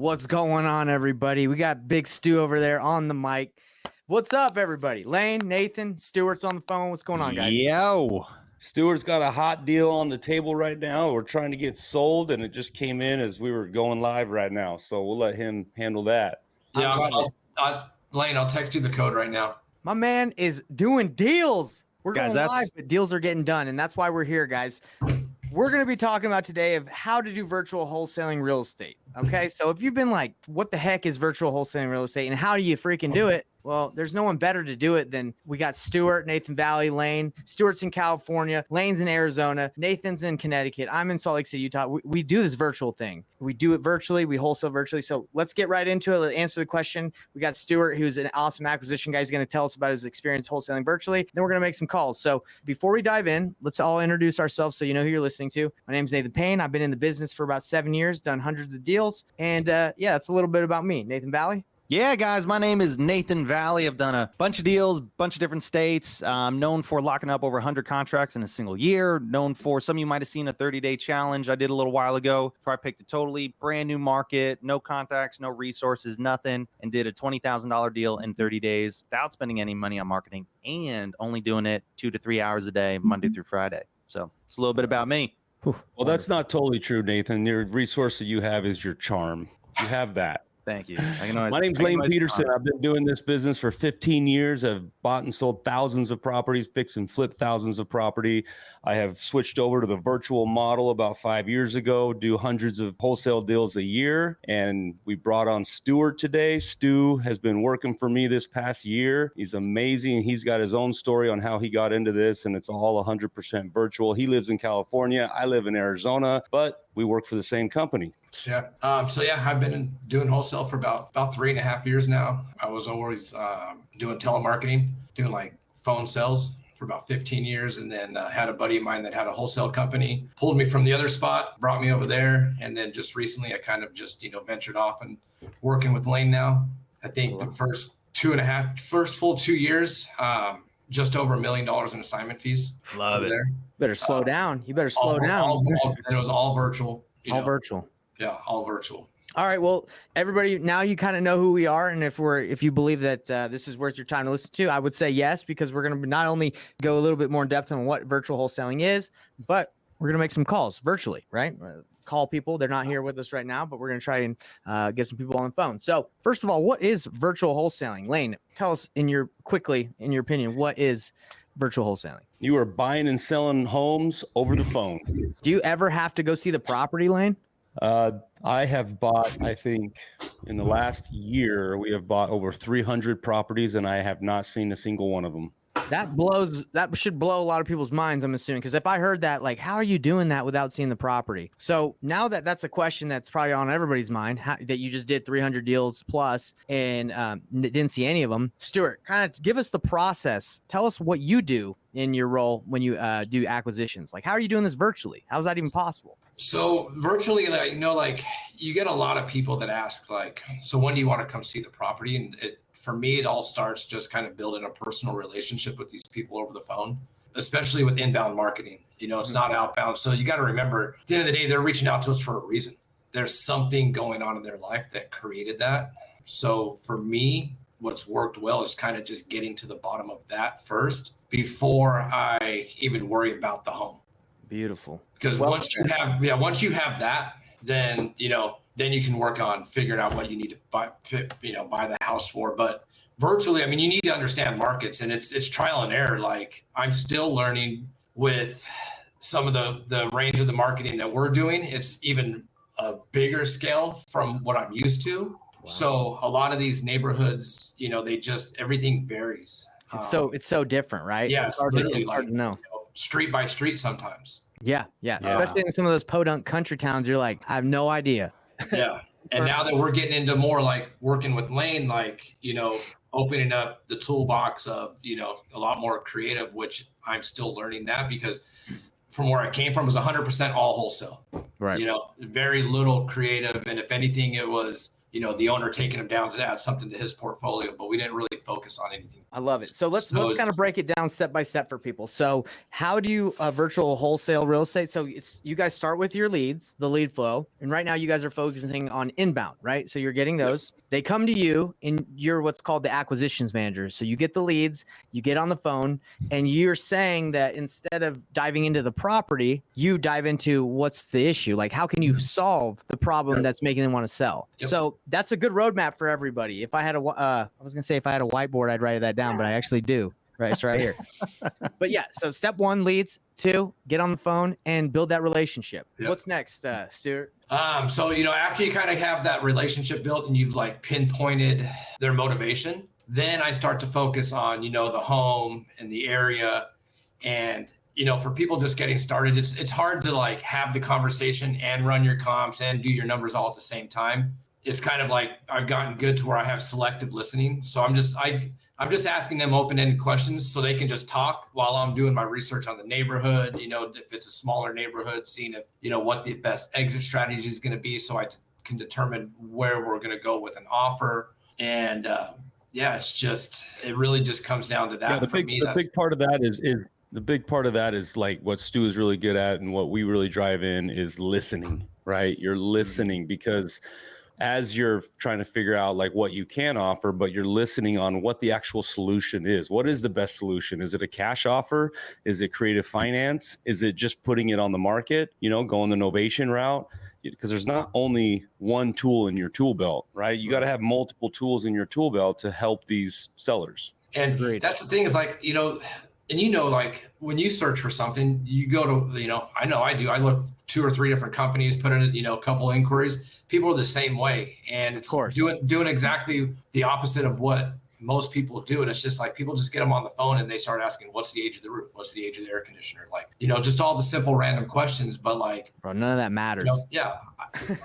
What's going on, everybody? We got Big Stu over there on the mic. What's up, everybody? Lane, Nathan, Stewart's on the phone. What's going on, guys? Yo, Stewart's got a hot deal on the table right now. We're trying to get sold, and it just came in as we were going live right now. So we'll let him handle that. Yeah, Lane, I'll text you the code right now. My man is doing deals. We're Guys, going live, but deals are getting done, and that's why we're here, guys. We're going to be talking about today of how to do virtual wholesaling real estate. Okay, so if you've been like, what the heck is virtual wholesaling real estate, and how do you freaking do it? Well, there's no one better to do it than we got Stewart, Nathan Valley, Lane. Stewart's in California, Lane's in Arizona, Nathan's in Connecticut. I'm in Salt Lake City, Utah. We do this virtual thing. We do it virtually. We wholesale virtually. So let's get right into it. Let's answer the question. We got Stewart, who's an awesome acquisition guy. He's going to tell us about his experience wholesaling virtually. Then we're going to make some calls. So before we dive in, let's all introduce ourselves so you know who you're listening to. My name's Nathan Payne. I've been in the business for about 7 years, done hundreds of deals. And yeah, that's a little bit about me. Nathan Valley. Yeah, guys, my name is Nathan Valley. I've done a bunch of deals, bunch of different states. I'm known for locking up over 100 contracts in a single year. Known for, some of you might have seen a 30-day challenge I did a little while ago. So I picked a totally brand new market, no contacts, no resources, nothing, and did a $20,000 deal in 30 days without spending any money on marketing and only doing it 2 to 3 hours a day, Monday through Friday. So it's a little bit about me. Well, that's not totally true, Nathan. Your resource that you have is your charm. You have that. Thank you. My name's Lane Peterson. I've been doing this business for 15 years. I've bought and sold thousands of properties, fixed and flipped thousands of property. I have switched over to the virtual model about 5 years ago, do hundreds of wholesale deals a year. And we brought on Stewart today. Stu has been working for me this past year. He's amazing. He's got his own story on how he got into this, and it's all 100% virtual. He lives in California. I live in Arizona, but we work for the same company. Yeah. I've been doing wholesale for about 3.5 years now. I was always doing telemarketing, doing like phone sales for about 15 years. And then had a buddy of mine that had a wholesale company, pulled me from the other spot, brought me over there. And then just recently I kind of just, ventured off and working with Lane now. I think the first full 2 years, just over $1 million in assignment fees. Love it. There. Better slow down. You better slow down. And it was all virtual. Virtual. Yeah, all virtual. All right. Well, everybody, now you kind of know who we are. And if you believe that this is worth your time to listen to, I would say yes, because we're going to not only go a little bit more in depth on what virtual wholesaling is, but we're going to make some calls virtually, right? Call people. They're not here with us right now, but we're going to try and get some people on the phone. So first of all, what is virtual wholesaling? Lane, tell us in your opinion, what is virtual wholesaling? You are buying and selling homes over the phone. Do you ever have to go see the property, Lane? I have bought, I think in the last year, we have bought over 300 properties, and I have not seen a single one of them. That should blow a lot of people's minds, I'm assuming, because if I heard that, like, how are you doing that without seeing the property? So now that's a question that's probably on everybody's mind, that you just did 300 deals plus and didn't see any of them. Stewart, kind of give us the process. Tell us what you do in your role when you do acquisitions. Like, how are you doing this virtually? How's that even possible? So virtually, you get a lot of people that ask, so when do you want to come see the property? And for me, it all starts just kind of building a personal relationship with these people over the phone, especially with inbound marketing. It's not outbound. So you got to remember, at the end of the day, they're reaching out to us for a reason. There's something going on in their life that created that. So for me, what's worked well is kind of just getting to the bottom of that first before I even worry about the home. Beautiful. Because once you have that, then then you can work on figuring out what you need to buy the house for. But virtually, you need to understand markets, and it's trial and error. Like, I'm still learning with some of the range of the marketing that we're doing. It's even a bigger scale from what I'm used to. Wow. So a lot of these neighborhoods, everything varies. It's so different, right? Yeah, it's hard to know. Street by street sometimes. Yeah. Especially in some of those podunk country towns, you're like, I have no idea. Yeah. And now that we're getting into more like working with Lane, opening up the toolbox of, a lot more creative, which I'm still learning that, because from where I came from was 100% all wholesale. Right. Very little creative. And if anything, it was the owner taking him down to add something to his portfolio, but we didn't really focus on anything. I love it. So let's kind of break it down step by step for people. So how do you virtual wholesale real estate? So you guys start with your leads, the lead flow, and right now you guys are focusing on inbound, right? So you're getting those. Yep. They come to you, and you're what's called the acquisitions manager. So you get the leads, you get on the phone, and you're saying that instead of diving into the property, you dive into what's the issue. Like, how can you solve the problem that's making them want to sell? Yep. So that's a good roadmap for everybody. If I had I was gonna say if I had a whiteboard, I'd write that down, but I actually do. Right, it's right here. But yeah, so step 1, leads. 2, get on the phone and build that relationship. Yep. What's next, Stuart? So after you kind of have that relationship built and you've like pinpointed their motivation, then I start to focus on the home and the area. And for people just getting started, it's hard to like have the conversation and run your comps and do your numbers all at the same time. It's kind of like I've gotten good to where I have selective listening. So I'm just asking them open-ended questions so they can just talk while I'm doing my research on the neighborhood. If it's a smaller neighborhood, seeing if what the best exit strategy is going to be, so I can determine where we're going to go with an offer. And it really just comes down to that. Yeah, the big part of that is the big part of that is like what Stu is really good at, and what we really drive in is listening. Right, you're listening because as you're trying to figure out like what you can offer, but you're listening on what the actual solution is. What is the best solution? Is it a cash offer? Is it creative finance? Is it just putting it on the market, going the novation route? Because there's not only one tool in your tool belt, right? You got to have multiple tools in your tool belt to help these sellers. And that's the thing is like, like when you search for something, you go to, I know I do. I look 2 or 3 different companies, put in, a couple of inquiries. People are the same way. And it's doing exactly the opposite of what most people do. And it's just like, people just get them on the phone and they start asking, what's the age of the roof? What's the age of the air conditioner? Like, just all the simple random questions, but like, bro, none of that matters.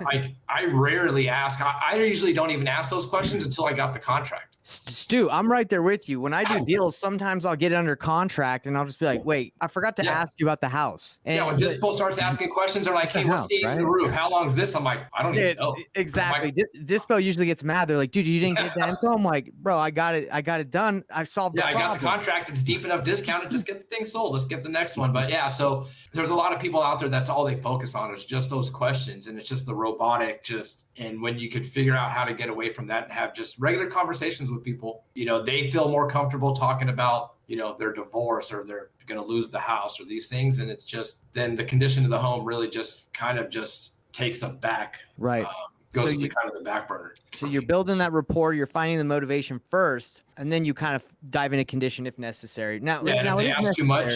I rarely ask. I usually don't even ask those questions until I got the contract. Stu, I'm right there with you. When I do deals, sometimes I'll get it under contract and I'll just be like, wait, I forgot to ask you about the house. And when Dispo starts asking questions, they're like, hey, what's the age of the roof? How long is this? I'm like, I don't even know. Exactly. Dispo usually gets mad. They're like, dude, you didn't get that info? I'm like, bro, I got it done. I've solved the problem. I got the contract. It's deep enough discounted. Just get the thing sold. Let's get the next one. But yeah, so there's a lot of people out there that's all they focus on is just those questions. And it's just the robotic and when you could figure out how to get away from that and have just regular conversations with people, they feel more comfortable talking about, their divorce or they're going to lose the house or these things. And it's just, then the condition of the home really just kind of just takes them back. Right. Goes to kind of the back burner. So you're building that rapport, you're finding the motivation first, and then you kind of dive into condition if necessary. Now, if they ask too much,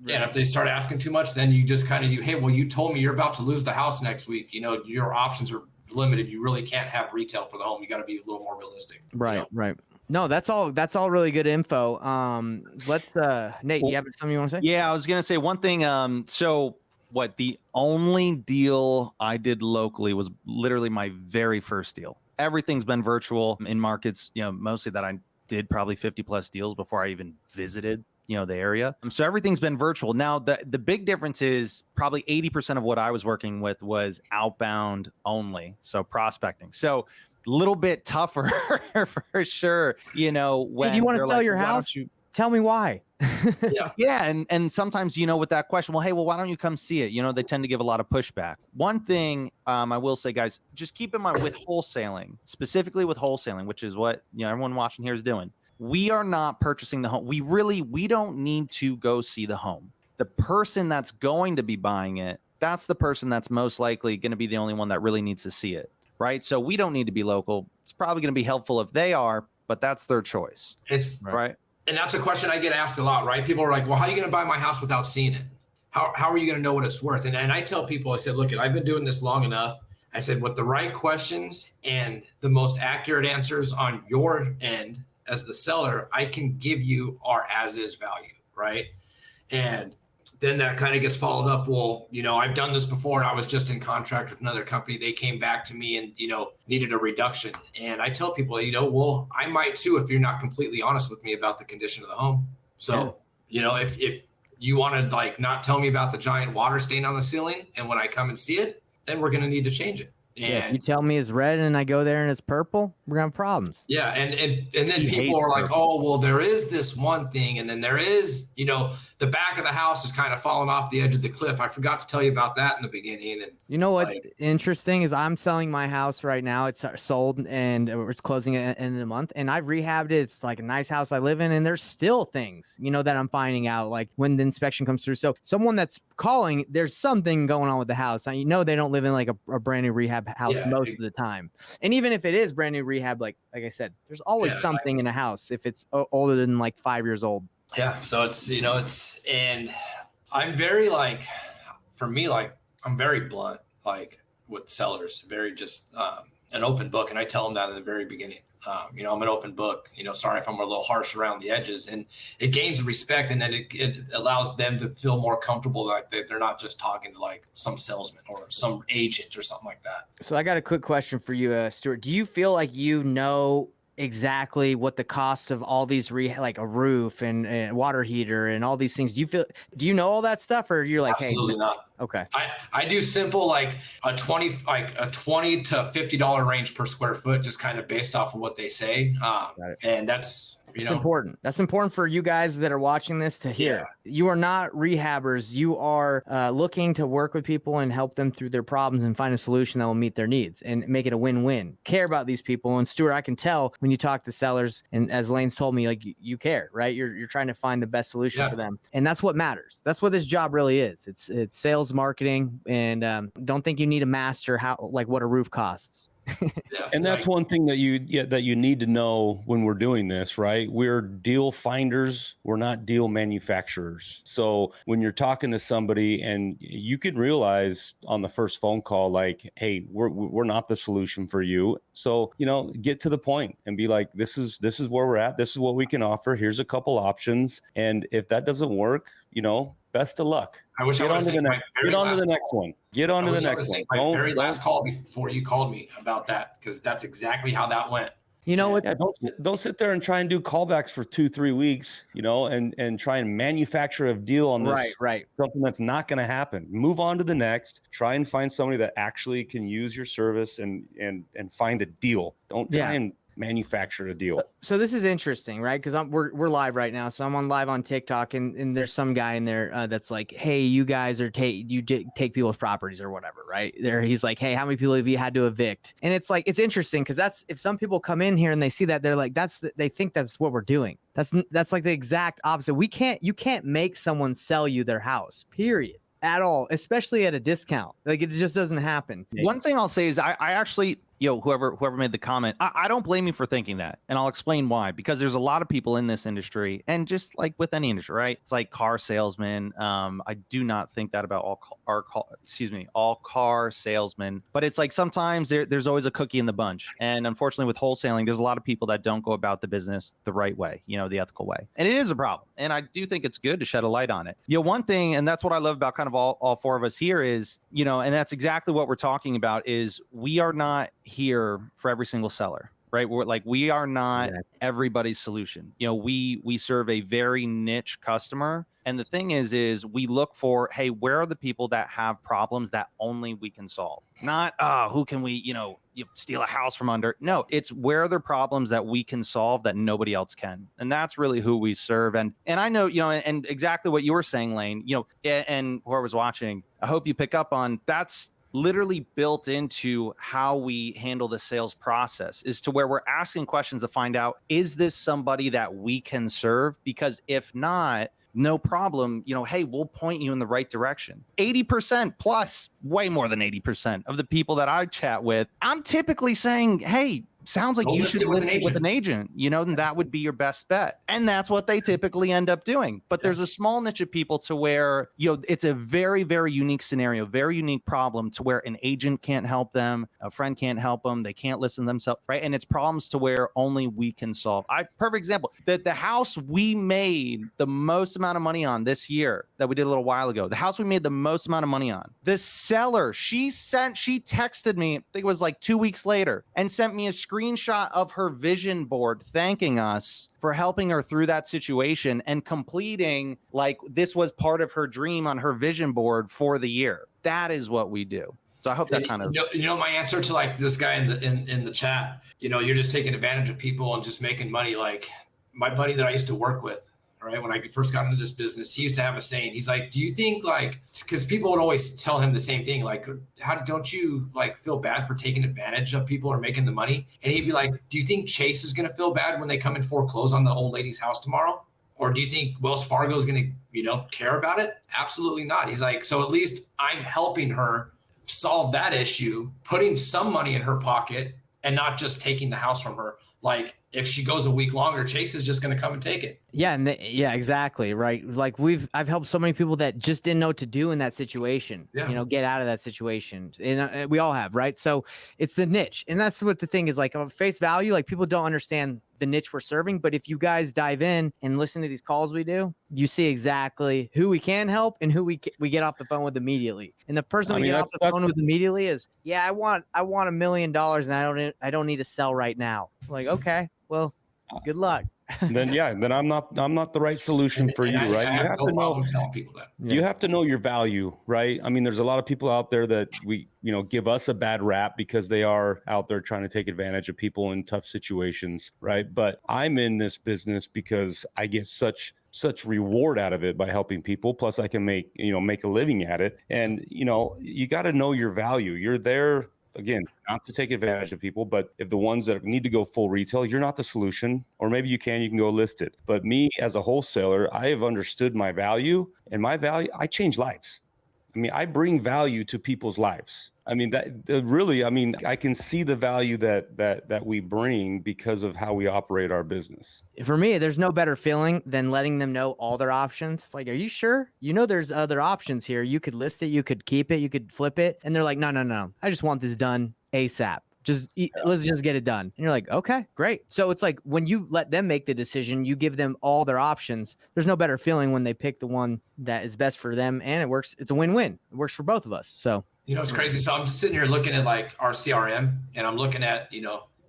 and if they start asking too much, then you just kind of, hey, well, you told me you're about to lose the house next week. Your options are limited. You really can't have retail for the home. You got to be a little more realistic. Right. No, that's all really good info. Let's Nate, do you have something you want to say? Yeah, I was gonna say one thing. The only deal I did locally was literally my very first deal. Everything's been virtual in markets, mostly that I did probably 50 plus deals before I even visited, the area. So everything's been virtual. Now, the big difference is probably 80% of what I was working with was outbound only. So prospecting. So a little bit tougher for sure. When if you want to sell your house, tell me why. Yeah. And sometimes, with that question, well, hey, why don't you come see it? They tend to give a lot of pushback. One thing I will say, guys, just keep in mind with wholesaling, specifically with wholesaling, which is what, everyone watching here is doing. We are not purchasing the home. We don't need to go see the home. The person that's going to be buying it, that's the person that's most likely going to be the only one that really needs to see it. Right. So we don't need to be local. It's probably going to be helpful if they are, but that's their choice. It's right. And that's a question I get asked a lot, right? People are like, well, how are you going to buy my house without seeing it? How are you going to know what it's worth? And I tell people, I said, look, I've been doing this long enough. I said, with the right questions and the most accurate answers on your end as the seller, I can give you our as-is value, right? And then that kind of gets followed up. Well, I've done this before and I was just in contract with another company. They came back to me and, needed a reduction. And I tell people, well, I might too, if you're not completely honest with me about the condition of the home. So, if you want to not tell me about the giant water stain on the ceiling and when I come and see it, then we're going to need to change it. Yeah, if you And tell me it's red and I go there and it's purple, we're gonna have problems. yeah, and then He people hates are like, purple. oh, well, there is this one thing, and then there is, the back of the house is kind of falling off the edge of the cliff. I forgot to tell you about that in the beginning. And You know what's like, interesting is I'm selling my house right now. It's sold and it's closing at the end of the month. And I've rehabbed it. It's like a nice house I live in. And there's still things, that I'm finding out like when the inspection comes through. So someone that's calling, there's something going on with the house. Now, they don't live in like a brand new rehab house Yeah, most of the time. And even if it is brand new rehab, like I said, there's always Yeah, something in a house if it's older than like 5 years old. yeah. So and I'm very like, for me, like, I'm very blunt, like with sellers, very just an open book. And I tell them that in the very beginning. I'm an open book, sorry if I'm a little harsh around the edges, and it gains respect. And then it allows them to feel more comfortable, like they're not just talking to like some salesman or some agent or something like that. So I got a quick question for you, Stuart. Do you feel like exactly what the costs of all these like a roof and water heater and all these things? Do you know all that stuff, or you're like, Absolutely hey, not. okay. I do simple, like a 20 to $50 range per square foot, just kind of based off of what they say. And that's, It's important. That's important for you guys that are watching this to hear. Yeah. You are not rehabbers. You are looking to work with people and help them through their problems and find a solution that will meet their needs and make it a win-win. Care about these people. And Stuart, I can tell when you talk to sellers, and as Lane's told me, like you care, right? You're trying to find the best solution for them. And that's what matters. That's what this job really is. It's sales, marketing, and don't think you need to master what a roof costs. Yeah, and that's one thing that you need to know when we're doing this, right? We're deal finders. We're not deal manufacturers. So when you're talking to somebody and you can realize on the first phone call, like, hey, we're not the solution for you. So, get to the point and be like, this is where we're at. This is what we can offer. Here's a couple options. And if that doesn't work, best of luck. I wish Get on to the next one. Get on to the next one. My very last call before you called me about that, because that's exactly how that went. You know what? Yeah, don't sit there and try and do callbacks for 2-3 weeks, and try and manufacture a deal on this. Right. Something that's not going to happen. Move on to the next. Try and find somebody that actually can use your service and find a deal. Don't try and manufacture a deal. So this is interesting, right? Because we're live right now, so I'm live on TikTok, and there's some guy in there that's like, "Hey, you guys are take people's properties or whatever," right? He's like, "Hey, how many people have you had to evict?" And it's like it's interesting because that's if some people come in here and they see that, they're like, they think that's what we're doing. That's like the exact opposite. You can't make someone sell you their house, period. At all, especially at a discount. Like it just doesn't happen. One thing I'll say is I actually, whoever made the comment, I don't blame you for thinking that. And I'll explain why. Because there's a lot of people in this industry, and just like with any industry, right? It's like car salesmen. I do not think that about all car salesmen. But it's like sometimes there's always a cookie in the bunch. And unfortunately with wholesaling, there's a lot of people that don't go about the business the right way, the ethical way. And it is a problem. And I do think it's good to shed a light on it. One thing, and that's what I love about kind of all four of us here is, and that's exactly what we're talking about, is we are not here for every single seller, right? We are not everybody's solution. We serve a very niche customer. And the thing is we look for, hey, where are the people that have problems that only we can solve? Not, who can we, steal a house from under? No, it's where are the problems that we can solve that nobody else can. And that's really who we serve. And I know, and exactly what you were saying, Lane, and whoever's watching, I hope you pick up on that's literally built into how we handle the sales process, is to where we're asking questions to find out, is this somebody that we can serve? Because if not, no problem, hey, we'll point you in the right direction. 80% plus, way more than 80% of the people that I chat with, I'm typically saying, hey, sounds like you should list it with an agent, and that would be your best bet. And that's what they typically end up doing. But there's a small niche of people to where, it's a very, very unique scenario, very unique problem to where an agent can't help them, a friend can't help them, they can't listen to themselves, right? And it's problems to where only we can solve. Perfect example, that the house we made the most amount of money on this year that we did a little while ago, the house we made the most amount of money on, the seller, she texted me, I think it was like 2 weeks later, and sent me a screenshot of her vision board thanking us for helping her through that situation and completing, like, this was part of her dream on her vision board for the year. That is what we do. So I hope that kind of you know my answer to like this guy in the chat. You know, you're just taking advantage of people and just making money. Like my buddy that I used to work with, right, when I first got into this business, he used to have a saying. He's like, do you think like, because people would always tell him the same thing, like, how don't you like feel bad for taking advantage of people or making the money? And he'd be like, do you think Chase is going to feel bad when they come and foreclose on the old lady's house tomorrow? Or do you think Wells Fargo is going to, you know, care about it? Absolutely not. He's like, so at least I'm helping her solve that issue, putting some money in her pocket and not just taking the house from her. Like if she goes a week longer, Chase is just going to come and take it. Yeah, and yeah, exactly, right. Like I've helped so many people that just didn't know what to do in that situation. Yeah. You know, get out of that situation, and we all have, right? So it's the niche, and that's what the thing is. Like on face value, like people don't understand the niche we're serving, but if you guys dive in and listen to these calls we do, you see exactly who we can help and who we get off the phone with immediately. And the person we get off the phone with immediately is, yeah, I want $1 million, and I don't need to sell right now. Like, okay, well, good luck. Then I'm not the right solution for you, right? You have to know. Telling people that. You have to know your value, right? I mean, there's a lot of people out there that give us a bad rap because they are out there trying to take advantage of people in tough situations, right? But I'm in this business because I get such reward out of it by helping people. Plus I can make a living at it. And, you got to know your value. You're there, again, not to take advantage of people, but if the ones that need to go full retail, you're not the solution, or maybe you can go list it. But me as a wholesaler, I have understood my value, and my value, I change lives. I mean, I bring value to people's lives. I mean, I can see the value that we bring because of how we operate our business. For me, there's no better feeling than letting them know all their options. Like, are you sure? There's other options here. You could list it, you could keep it, you could flip it. And they're like, no. I just want this done ASAP. Let's just get it done. And you're like, okay, great. So it's like when you let them make the decision, you give them all their options. There's no better feeling when they pick the one that is best for them, and it works. It's a win-win. It works for both of us. So it's crazy. So I'm just sitting here looking at like our CRM, and I'm looking at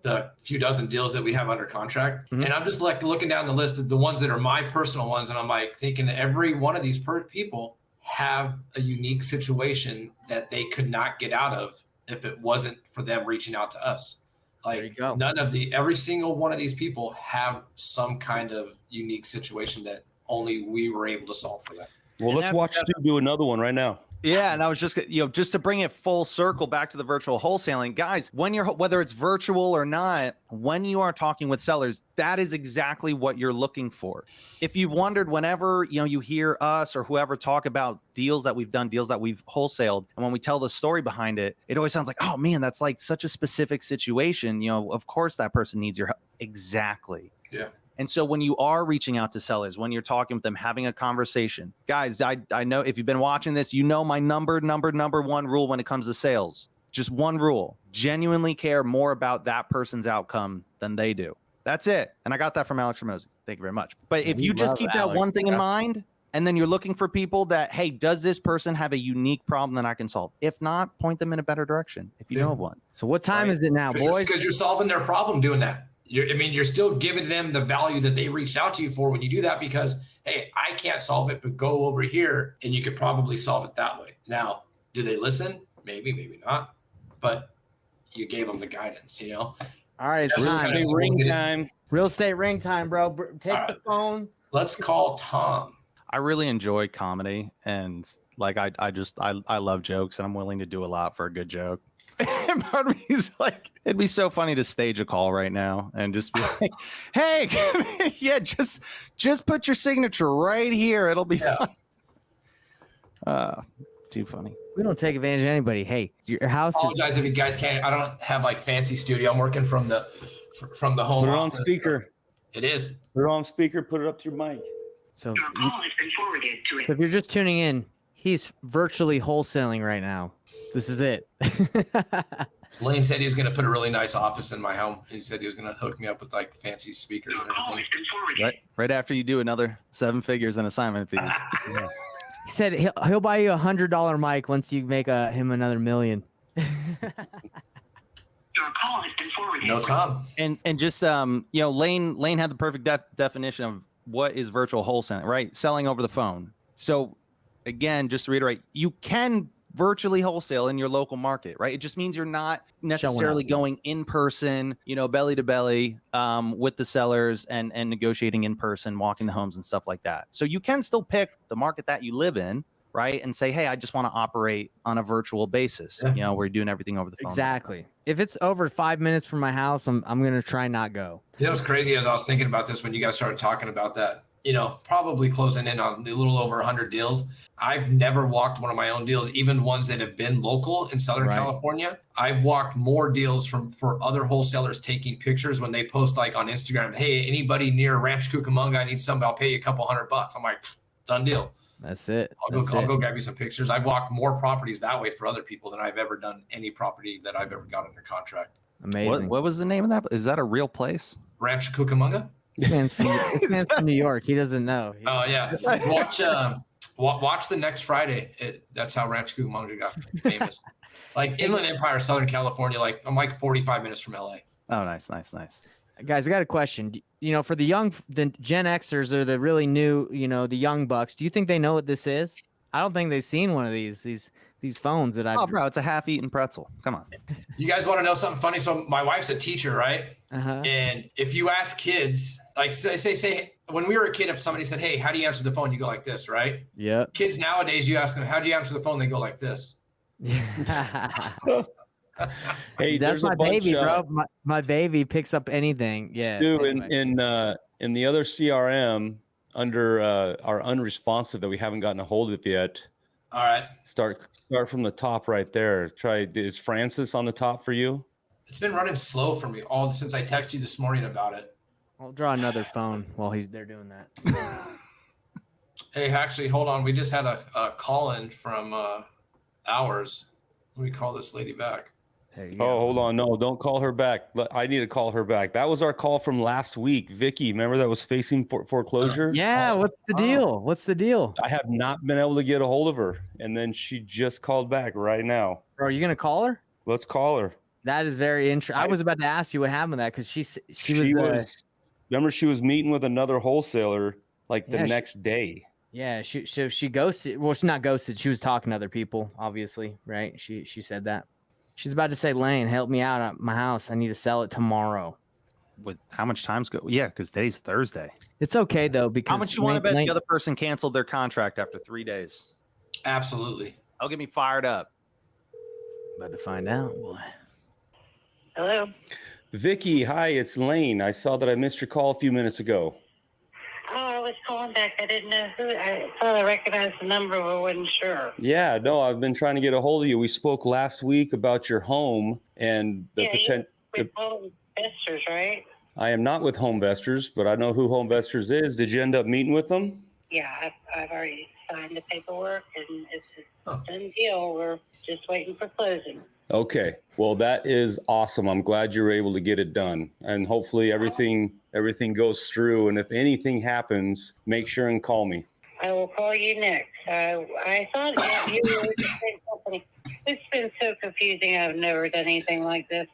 the few dozen deals that we have under contract, and I'm just like looking down the list of the ones that are my personal ones, and I'm like thinking that every one of these people have a unique situation that they could not get out of if it wasn't for them reaching out to us. Like every single one of these people have some kind of unique situation that only we were able to solve for them. Well, let's watch Stu do another one right now. Yeah, and I was just to bring it full circle back to the virtual wholesaling, guys, whether it's virtual or not, when you are talking with sellers, that is exactly what you're looking for. If you've wondered, whenever you hear us or whoever talk about deals that we've done, deals that we've wholesaled, and when we tell the story behind it, it always sounds like, oh man, that's like such a specific situation. Of course that person needs your help. Exactly. Yeah. And so when you are reaching out to sellers, when you're talking with them, having a conversation, guys, I know if you've been watching this, my number one rule when it comes to sales, just one rule: genuinely care more about that person's outcome than they do. That's it. And I got that from Alex Ramosi. Thank you very much. But if you just keep that one thing in mind, and then you're looking for people that, hey, does this person have a unique problem that I can solve? If not, point them in a better direction if you know of one. So what time is it now, boys? Because you're solving their problem doing that. You're still giving them the value that they reached out to you for when you do that, because, hey, I can't solve it, but go over here and you could probably solve it that way. Now, do they listen? Maybe, maybe not. But you gave them the guidance, All right, it's time. Real estate ring time, bro. Take the phone. Let's call Tom. I really enjoy comedy, and like I love jokes, and I'm willing to do a lot for a good joke. And part of me is like, it'd be so funny to stage a call right now and just be like, hey, yeah, just put your signature right here. It'll be fun. Too funny. We don't take advantage of anybody. Hey, your house. I apologize if you guys can't. I don't have like fancy studio. I'm working from the home. Put it on speaker. It is. Put it on speaker. Put it up to your mic. So if you're just tuning in, he's virtually wholesaling right now. This is it. Lane said he was going to put a really nice office in my home. He said he was going to hook me up with like fancy speakers and everything. Right after you do another 7 figures in assignment fees. Yeah. He said he'll buy you $100 mic once you make him another $1 million. Your call has been forwarded. No, Tom. And just Lane had the perfect definition of what is virtual wholesaling, right? Selling over the phone. So again, just to reiterate, you can virtually wholesale in your local market, right? It just means you're not necessarily going in person, belly to belly with the sellers and negotiating in person, walking the homes and stuff like that. So you can still pick the market that you live in, right? And say, hey, I just want to operate on a virtual basis, where you're doing everything over the phone. Exactly. If it's over 5 minutes from my house, I'm going to try not go. What's crazy as I was thinking about this when you guys started talking about that, probably closing in on a little over 100 deals. I've never walked one of my own deals, even ones that have been local in Southern California. I've walked more deals for other wholesalers taking pictures when they post like on Instagram, hey, anybody near Ranch Cucamonga, I need somebody, I'll pay you a couple $100. I'm like, done deal. That's it. I'll go grab you some pictures. I've walked more properties that way for other people than I've ever done any property that I've ever got under contract. Amazing. What was the name of that? Is that a real place? Ranch Cucamonga? This man's from New York. He doesn't know. Oh, yeah. Watch the next Friday. That's how Ranch Cucamonga got famous. Like Inland Empire, Southern California. Like I'm like 45 minutes from LA. Oh, nice. Guys, I got a question. For the Gen Xers or the really new, the young bucks, do you think they know what this is? I don't think they've seen one of these phones that I've. Oh, bro, it's a half-eaten pretzel. Come on. You guys want to know something funny? So my wife's a teacher, right? Uh-huh. And if you ask kids, like say, when we were a kid, if somebody said, "Hey, how do you answer the phone?" You go like this, right? Yeah. Kids nowadays, you ask them, "How do you answer the phone?" They go like this. Hey, that's my baby, bro. My baby picks up anything. Yeah. Stu, in the other CRM under our unresponsive that we haven't gotten a hold of yet. All right. Start from the top right there. Is Francis on the top for you? It's been running slow for me since I texted you this morning about it. I'll draw another phone while they're doing that. Hey, actually, hold on. We just had a call in from ours. Let me call this lady back. There you go. Oh, hold on. No, don't call her back. I need to call her back. That was our call from last week. Vicky, remember that was facing foreclosure? Yeah. What's the deal? What's the deal? I have not been able to get a hold of her. And then she just called back right now. Bro, are you going to call her? Let's call her. That is very interesting. I was about to ask you what happened with that because she was remember she was meeting with another wholesaler like the next day. Yeah, she ghosted. Well, she's not ghosted. She was talking to other people, obviously, right? She said that. She's about to say, Lane, help me out at my house. I need to sell it tomorrow. With how much time's go? Yeah, because today's Thursday. It's okay though, because how much you want to bet the other person canceled their contract after 3 days? Absolutely. That'll get me fired up. About to find out, boy. Hello. Vicky, hi, it's Lane. I saw that I missed your call a few minutes ago. Oh, I was calling back. I didn't know who. I thought I recognized the number, but wasn't sure. Yeah, no, I've been trying to get a hold of you. We spoke last week about your home and the potential. With Home Investors, right? I am not with Homevestors, but I know who Homevestors is. Did you end up meeting with them? Yeah, I've already signed the paperwork, and it's a done deal. We're just waiting for closing. Okay, well, that is awesome. I'm glad you were able to get it done, and hopefully everything goes through. And if anything happens, make sure and call me. I will call you next. I thought you were with the same company. It's been so confusing. I've never done anything like this.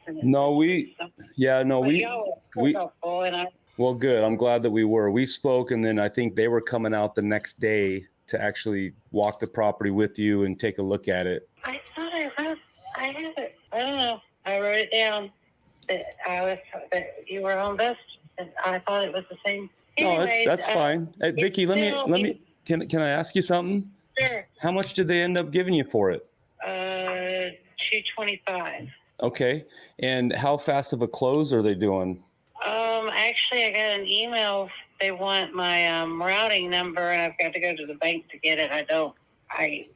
Well, good. I'm glad that we were. We spoke, and then I think they were coming out the next day to actually walk the property with you and take a look at it. I thought I have it. I don't know. I wrote it down that you were on Best, and I thought it was the same. Anyways, no, that's fine. Hey, Vicky, let me. Can I ask you something? Sure. How much did they end up giving you for it? $225. Okay. And how fast of a close are they doing? Actually, I got an email. They want my routing number, and I've got to go to the bank to get it. I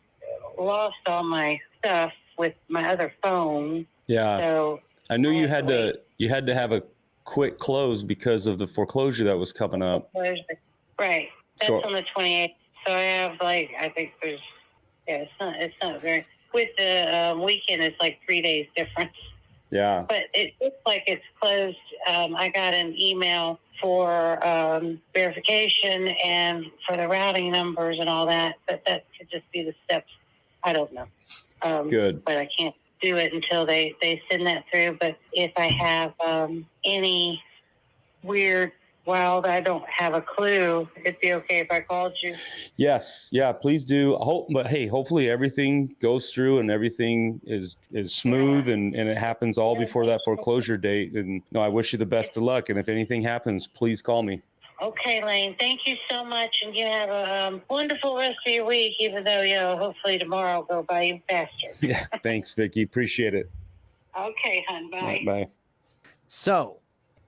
lost all my stuff with my other phone. Yeah. So I knew you had to have a quick close because of the foreclosure that was coming up. Right. That's on the 28th. So I have I think there's, it's not very, with the weekend, it's like 3 days difference. Yeah. But it looks like it's closed. I got an email for verification and for the routing numbers and all that, but that could just be the steps. I don't know. Good. But I can't do it until they send that through. But if I have any weird Well, I don't have a clue. It'd be okay if I called you. Yes, yeah, please do. But hey, hopefully everything goes through and everything is smooth and it happens all before that foreclosure date. And no, I wish you the best of luck. And if anything happens, please call me. Okay, Lane. Thank you so much, and you have a wonderful rest of your week. Even though hopefully tomorrow will go by even faster. Yeah, thanks, Vicky. Appreciate it. Okay, hon. Bye. Bye. So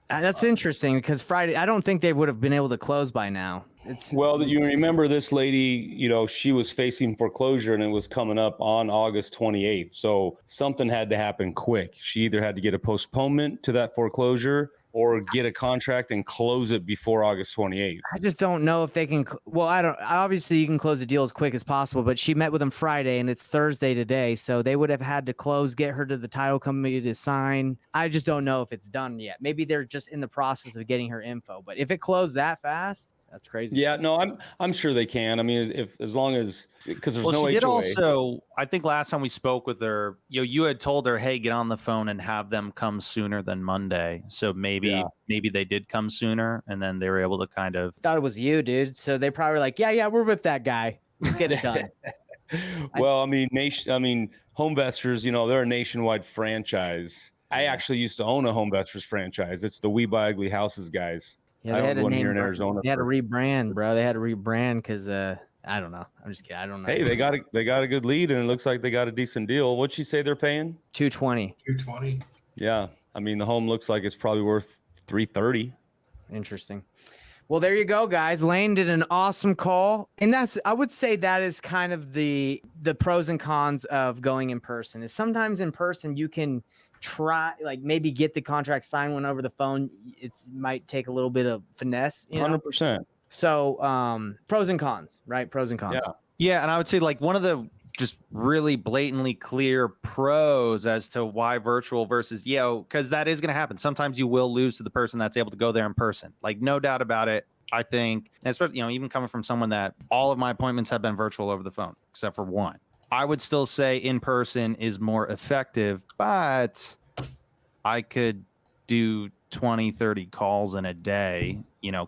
that's interesting because Friday, I don't think they would have been able to close by now. Well, you remember this lady, she was facing foreclosure and it was coming up on August 28th. So something had to happen quick. She either had to get a postponement to that foreclosure or get a contract and close it before August 28th. I just don't know if they can. Well, obviously you can close the deal as quick as possible, but she met with them Friday and it's Thursday today. So they would have had to close, get her to the title company to sign. I just don't know if it's done yet. Maybe they're just in the process of getting her info, but if it closed that fast, that's crazy. Yeah, no, I'm sure they can. I mean, as long as, because there's no she HOA. did also, I think last time we spoke with her, you had told her, hey, get on the phone and have them come sooner than Monday. So maybe they did come sooner and then they were able to kind of. Thought it was you, dude. So they probably were like, yeah, we're with that guy. Let's get it done. Well, I mean, Homevestors, they're a nationwide franchise. I actually used to own a Homevestors franchise. It's the We Buy Ugly Houses guys. Yeah, they had one here in Arizona. They had to rebrand, bro. They had to rebrand because I don't know. I'm just kidding. I don't know. Hey, they got a good lead, and it looks like they got a decent deal. What'd she say they're paying? $220. $220. Yeah, I mean the home looks like it's probably worth $330. Interesting. Well, there you go, guys. Lane did an awesome call, and I would say that is kind of the pros and cons of going in person. Is sometimes in person you can try, like, maybe get the contract signed one over the phone. It might take a little bit of finesse, 100%. So pros and cons, right? Pros and cons. Yeah, and I would say like one of the just really blatantly clear pros as to why virtual versus because that is going to happen. Sometimes you will lose to the person that's able to go there in person, like no doubt about it. I think, especially even coming from someone that all of my appointments have been virtual over the phone except for one. I would still say in person is more effective, but I could do 20, 30 calls in a day,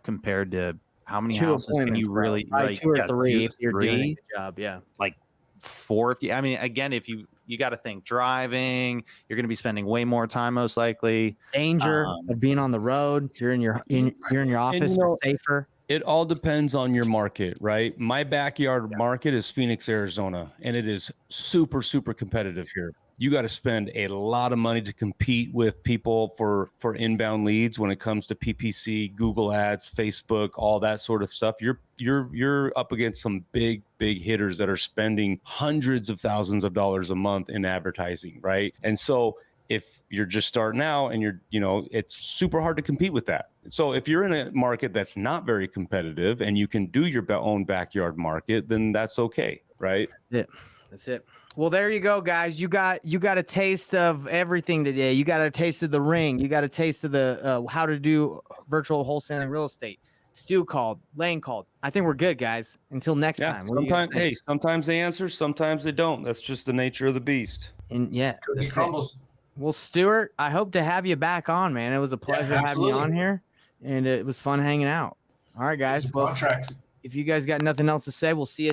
compared to how many houses can you really, like, 2 or 3 if you're doing a good job. Yeah. Like 4. If you got to think driving, you're going to be spending way more time, most likely. Danger of being on the road. If you're in your office, you're safer. It all depends on your market, right? My backyard market is Phoenix, Arizona, and it is super, super competitive here. You got to spend a lot of money to compete with people for inbound leads when it comes to PPC, Google Ads, Facebook, all that sort of stuff. You're up against some big hitters that are spending hundreds of thousands of dollars a month in advertising, right? And so if you're just starting out and it's super hard to compete with that. So if you're in a market that's not very competitive and you can do your own backyard market, then that's okay, right? That's it. Well, there you go, guys. You got a taste of everything today. You got a taste of the ring. You got a taste of the how to do virtual wholesaling real estate. Stu called, Lane called. I think we're good, guys. Until next time. Sometimes they answer, sometimes they don't. That's just the nature of the beast. And Cookie crumbles. Well, Stuart, I hope to have you back on, man. It was a pleasure having you on here, and it was fun hanging out. All right, guys. Well, contracts. If you guys got nothing else to say, we'll see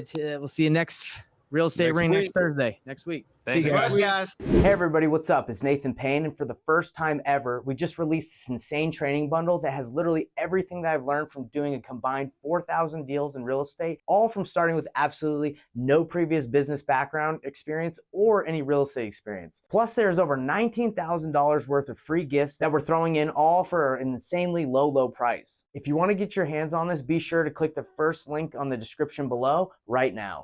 you next Real Estate Ring next Thursday, next week. Thanks, guys. Hey, everybody. What's up? It's Nathan Payne. And for the first time ever, we just released this insane training bundle that has literally everything that I've learned from doing a combined 4,000 deals in real estate, all from starting with absolutely no previous business background experience or any real estate experience. Plus, there's over $19,000 worth of free gifts that we're throwing in, all for an insanely low price. If you want to get your hands on this, be sure to click the first link on the description below right now.